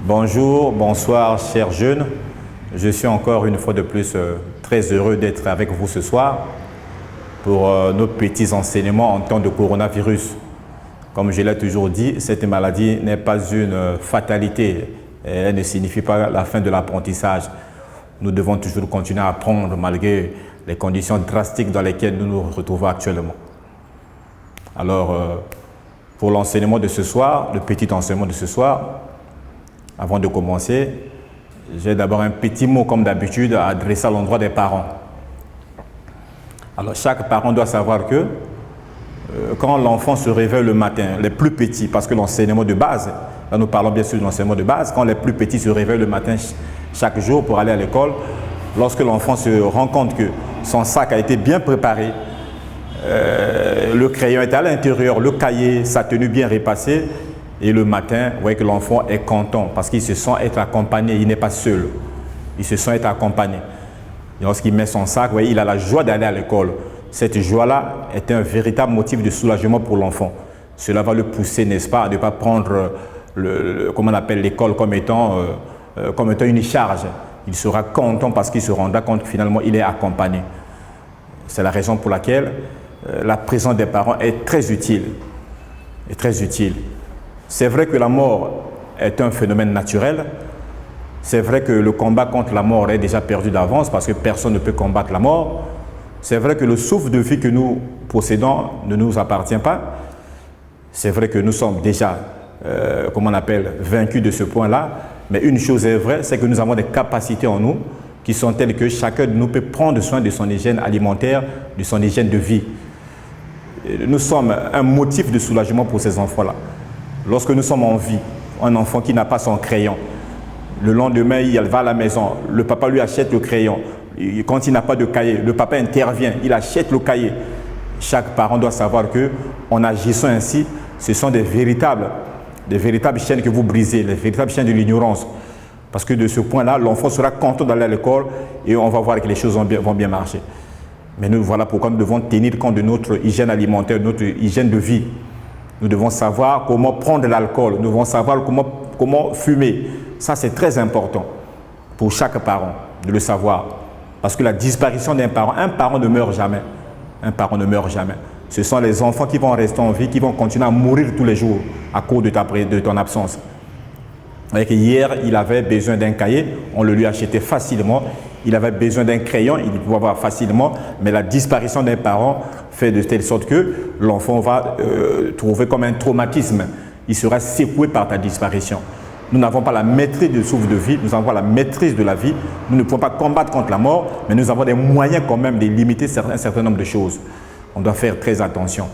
Bonjour, bonsoir, chers jeunes. Je suis encore une fois de plus très heureux d'être avec vous ce soir pour nos petits enseignements en temps de coronavirus. Comme je l'ai toujours dit, cette maladie n'est pas une fatalité. Elle ne signifie pas la fin de l'apprentissage. Nous devons toujours continuer à apprendre malgré les conditions drastiques dans lesquelles nous nous retrouvons actuellement. Alors, pour l'enseignement de ce soir, le petit enseignement de ce soir, avant de commencer, j'ai d'abord un petit mot comme d'habitude à adresser à l'endroit des parents. Alors chaque parent doit savoir que quand l'enfant se réveille le matin, les plus petits, parce que l'enseignement de base, là nous parlons bien sûr de l'enseignement de base, quand les plus petits se réveillent le matin chaque jour pour aller à l'école, lorsque l'enfant se rend compte que son sac a été bien préparé, le crayon est à l'intérieur, le cahier, sa tenue bien repassée, et le matin, vous voyez que l'enfant est content parce qu'il se sent être accompagné, il n'est pas seul. Il se sent être accompagné. Et lorsqu'il met son sac, vous voyez, il a la joie d'aller à l'école. Cette joie-là est un véritable motif de soulagement pour l'enfant. Cela va le pousser, n'est-ce pas, à ne pas prendre comment on appelle l'école comme étant une charge. Il sera content parce qu'il se rendra compte que finalement il est accompagné. C'est la raison pour laquelle la présence des parents est très utile. Est très utile. C'est vrai que la mort est un phénomène naturel. C'est vrai que le combat contre la mort est déjà perdu d'avance parce que personne ne peut combattre la mort. C'est vrai que le souffle de vie que nous possédons ne nous appartient pas. C'est vrai que nous sommes déjà, vaincus de ce point-là. Mais une chose est vraie, c'est que nous avons des capacités en nous qui sont telles que chacun de nous peut prendre soin de son hygiène alimentaire, de son hygiène de vie. Nous sommes un motif de soulagement pour ces enfants-là. Lorsque nous sommes en vie, un enfant qui n'a pas son crayon, le lendemain, il va à la maison, le papa lui achète le crayon. Quand il n'a pas de cahier, le papa intervient, il achète le cahier. Chaque parent doit savoir que, en agissant ainsi, ce sont des véritables chaînes que vous brisez, les véritables chaînes de l'ignorance. Parce que de ce point-là, l'enfant sera content d'aller à l'école et on va voir que les choses vont bien marcher. Mais nous, voilà pourquoi nous devons tenir compte de notre hygiène alimentaire, de notre hygiène de vie. Nous devons savoir comment prendre l'alcool, nous devons savoir comment fumer. Ça, c'est très important pour chaque parent de le savoir. Parce que la disparition d'un parent, un parent ne meurt jamais. Un parent ne meurt jamais. Ce sont les enfants qui vont rester en vie, qui vont continuer à mourir tous les jours à cause de ton absence. Hier, il avait besoin d'un cahier, on le lui achetait facilement. Il avait besoin d'un crayon, il pouvait avoir facilement, mais la disparition d'un parent fait de telle sorte que l'enfant va trouver comme un traumatisme. Il sera secoué par ta disparition. Nous n'avons pas la maîtrise du souffle de vie, nous avons la maîtrise de la vie. Nous ne pouvons pas combattre contre la mort, mais nous avons des moyens quand même de limiter un certain nombre de choses. On doit faire très attention.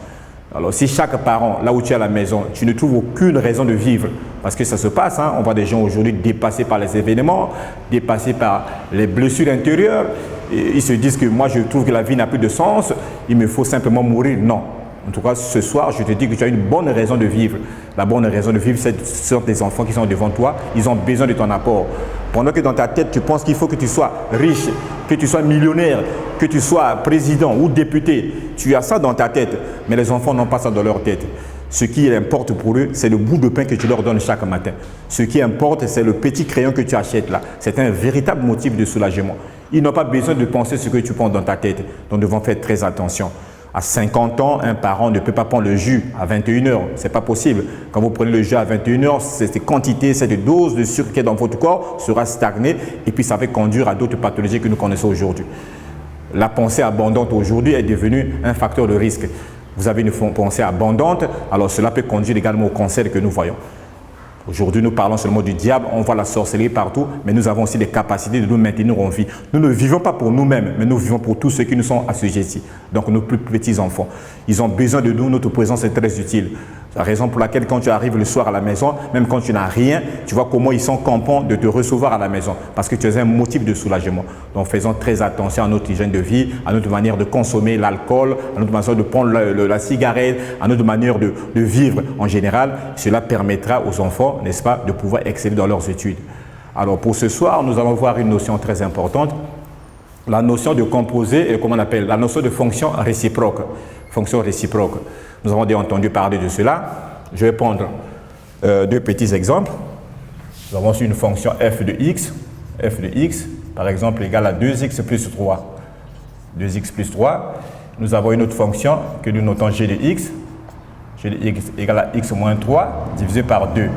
Alors si chaque parent, là où tu es à la maison, tu ne trouves aucune raison de vivre, parce que ça se passe, on voit des gens aujourd'hui dépassés par les événements, dépassés par les blessures intérieures, et ils se disent que moi je trouve que la vie n'a plus de sens, il me faut simplement mourir. Non. En tout cas, ce soir, je te dis que tu as une bonne raison de vivre. La bonne raison de vivre, c'est ce sont des enfants qui sont devant toi, ils ont besoin de ton apport. Pendant que dans ta tête, tu penses qu'il faut que tu sois riche, que tu sois millionnaire, que tu sois président ou député, tu as ça dans ta tête, mais les enfants n'ont pas ça dans leur tête. Ce qui importe pour eux, c'est le bout de pain que tu leur donnes chaque matin. Ce qui importe, c'est le petit crayon que tu achètes là. C'est un véritable motif de soulagement. Ils n'ont pas besoin de penser ce que tu penses dans ta tête. Donc, nous devons faire très attention. À 50 ans, un parent ne peut pas prendre le jus à 21 h. Ce n'est pas possible. Quand vous prenez le jus à 21 h, cette quantité, cette dose de sucre qui est dans votre corps sera stagnée et puis ça va conduire à d'autres pathologies que nous connaissons aujourd'hui. La pensée abondante aujourd'hui est devenue un facteur de risque. Vous avez une pensée abondante, alors cela peut conduire également au cancer que nous voyons. Aujourd'hui, nous parlons seulement du diable, on voit la sorcellerie partout, mais nous avons aussi des capacités de nous maintenir en vie. Nous ne vivons pas pour nous-mêmes, mais nous vivons pour tous ceux qui nous sont assujettis. Donc nos plus petits enfants, ils ont besoin de nous, notre présence est très utile. C'est la raison pour laquelle quand tu arrives le soir à la maison, même quand tu n'as rien, tu vois comment ils sont contents de te recevoir à la maison, parce que tu es un motif de soulagement. Donc faisons très attention à notre hygiène de vie, à notre manière de consommer l'alcool, à notre manière de prendre la cigarette, à notre manière de vivre en général. Cela permettra aux enfants, n'est-ce pas, de pouvoir exceller dans leurs études. Alors pour ce soir, nous allons voir une notion très importante, la notion de composé, et comment on appelle, la notion de fonction réciproque. Fonction réciproque. Nous avons déjà entendu parler de cela. Je vais prendre deux petits exemples. Nous avons une fonction f de x, par exemple, égale à 2x plus 3. 2x plus 3. Nous avons une autre fonction que nous notons g de x. G de x égale à x moins 3 divisé par 2.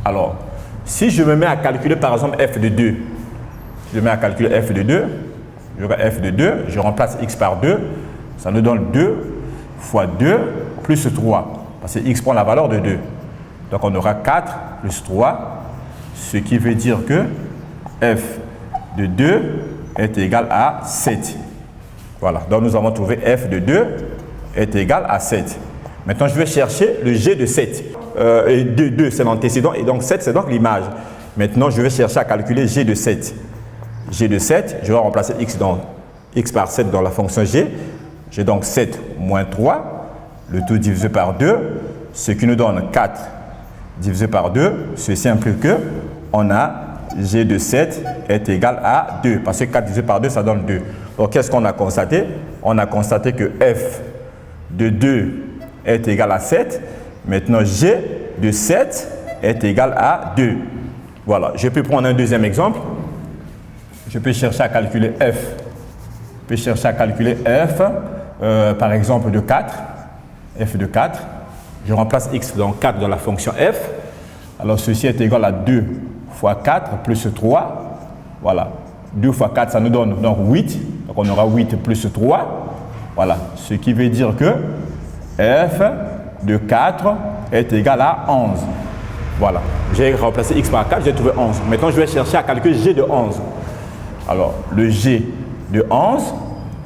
Alors, si je me mets à calculer par exemple f de 2, je me mets à calculer f de 2, je remplace x par 2, ça nous donne 2 fois 2 plus 3, parce que x prend la valeur de 2. Donc on aura 4 plus 3, ce qui veut dire que f de 2 est égal à 7. Voilà, donc nous avons trouvé f de 2 est égal à 7. Maintenant, je vais chercher le g de 7. Et 2, c'est l'antécédent, et donc 7, c'est donc l'image. Maintenant, je vais chercher à calculer g de 7. G de 7, je vais remplacer x par 7 dans la fonction g. J'ai donc 7 moins 3, le tout divisé par 2, ce qui nous donne 4 divisé par 2. Ceci implique que on a g de 7 est égal à 2, parce que 4 divisé par 2, ça donne 2. Donc, qu'est-ce qu'on a constaté? On a constaté que f de 2 est égal à 7. Maintenant, g de 7 est égal à 2. Voilà, je peux prendre un deuxième exemple. Je peux chercher à calculer f. Par exemple, de 4. f de 4. Je remplace x dans 4 dans la fonction f. Alors, ceci est égal à 2 fois 4 plus 3. Voilà. 2 fois 4, ça nous donne donc 8. Donc, on aura 8 plus 3. Voilà. Ce qui veut dire que f de 4 est égal à 11. Voilà. J'ai remplacé x par 4, j'ai trouvé 11. Maintenant, je vais chercher à calculer g de 11. Alors, le g de 11,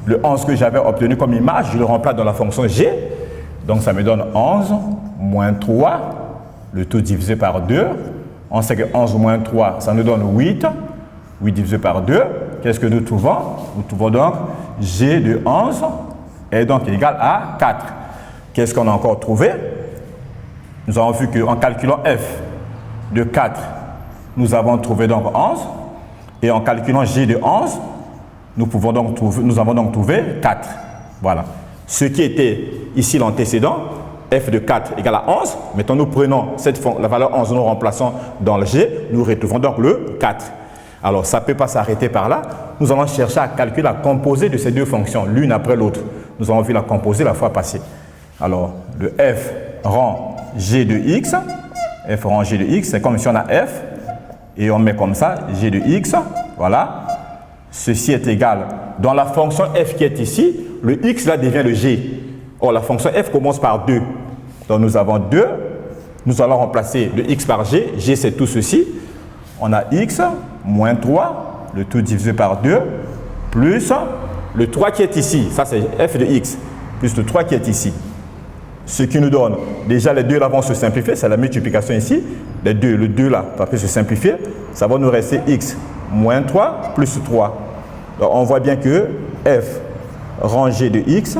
le 11 que j'avais obtenu comme image, je le remplace dans la fonction g. Donc, ça me donne 11 moins 3, le tout divisé par 2. On sait que 11 moins 3, ça nous donne 8. 8 divisé par 2. Qu'est-ce que nous trouvons? Nous trouvons donc g de 11 est donc égal à 4. Qu'est-ce qu'on a encore trouvé? Nous avons vu qu'en calculant f de 4, nous avons trouvé donc 11. Et en calculant g de 11, nous avons donc trouvé 4. Voilà. Ce qui était ici l'antécédent, f de 4 égale à 11. Maintenant, nous prenons la valeur 11, nous remplaçons dans le g, nous retrouvons donc le 4. Alors, ça ne peut pas s'arrêter par là. Nous allons chercher à calculer la composée de ces deux fonctions, l'une après l'autre. Nous avons vu la composée la fois passée. Alors, le f rend g de x. F rend g de x, c'est comme si on a f. Et on met comme ça, g de x. Voilà. Ceci est égal. Dans la fonction f qui est ici, le x là devient le g. Or, la fonction f commence par 2. Donc, nous avons 2. Nous allons remplacer le x par g. G, c'est tout ceci. On a x moins 3, le tout divisé par 2, plus le 3 qui est ici. Ça, c'est f de x, plus le 3 qui est ici. Ce qui nous donne, déjà les deux là vont se simplifier, c'est la multiplication ici. Le 2 là va se simplifier. Ça va nous rester x moins 3 plus 3. Donc, on voit bien que f rangé de x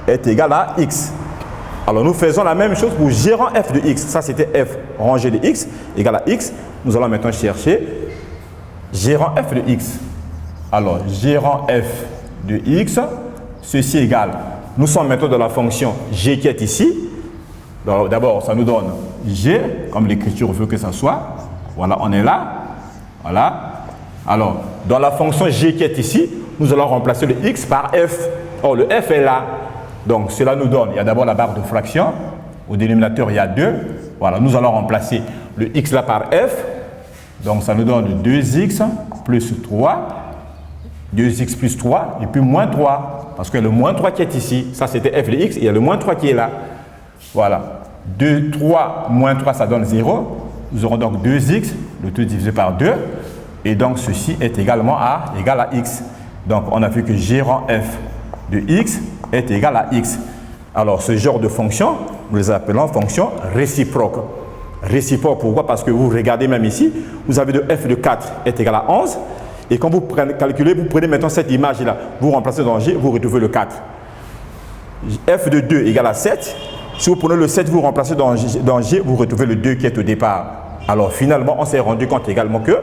est égal à x. Alors, nous faisons la même chose pour g rang f de x. Ça, c'était f rangé de x égale à x. Nous allons maintenant chercher g rang f de x. Alors, g rang f de x, ceci égale. Nous sommes maintenant dans la fonction g qui est ici. D'abord, ça nous donne g, comme l'écriture veut que ça soit. Voilà, on est là. Voilà. Alors, dans la fonction g qui est ici, nous allons remplacer le x par f. Or, le f est là. Donc, cela nous donne, il y a d'abord la barre de fraction. Au dénominateur, il y a 2. Voilà, nous allons remplacer le x là par f. Donc, ça nous donne 2x plus 3. 2x plus 3 et puis moins 3. Parce que le moins 3 qui est ici, ça c'était f de x, et il y a le moins 3 qui est là. Voilà. 3 moins 3, ça donne 0. Nous aurons donc 2x, le tout divisé par 2. Et donc, ceci est également égal à x. Donc, on a vu que g rang f de x est égal à x. Alors, ce genre de fonction, nous les appelons fonctions réciproques. Réciproque, pourquoi? Parce que vous regardez même ici, vous avez de f de 4 est égal à 11. Et quand vous calculez, vous prenez maintenant cette image-là, vous remplacez dans g, vous retrouvez le 4. f de 2 égale à 7. Si vous prenez le 7, vous remplacez dans g, vous retrouvez le 2 qui est au départ. Alors finalement, on s'est rendu compte également que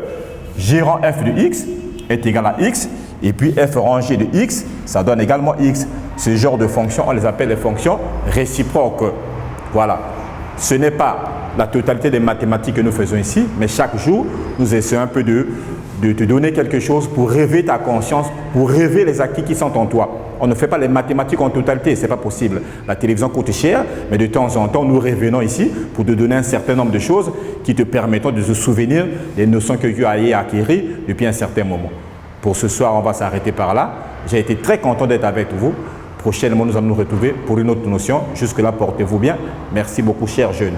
g rang f de x est égal à x. Et puis f rangé de x, ça donne également x. Ce genre de fonctions, on les appelle les fonctions réciproques. Voilà. Ce n'est pas la totalité des mathématiques que nous faisons ici, mais chaque jour, nous essayons un peu de te donner quelque chose pour réveiller ta conscience, pour réveiller les acquis qui sont en toi. On ne fait pas les mathématiques en totalité, ce n'est pas possible. La télévision coûte cher, mais de temps en temps, nous revenons ici pour te donner un certain nombre de choses qui te permettront de se souvenir des notions que tu as acquises depuis un certain moment. Pour ce soir, on va s'arrêter par là. J'ai été très content d'être avec vous. Prochainement, nous allons nous retrouver pour une autre notion. Jusque-là, portez-vous bien. Merci beaucoup, chers jeunes.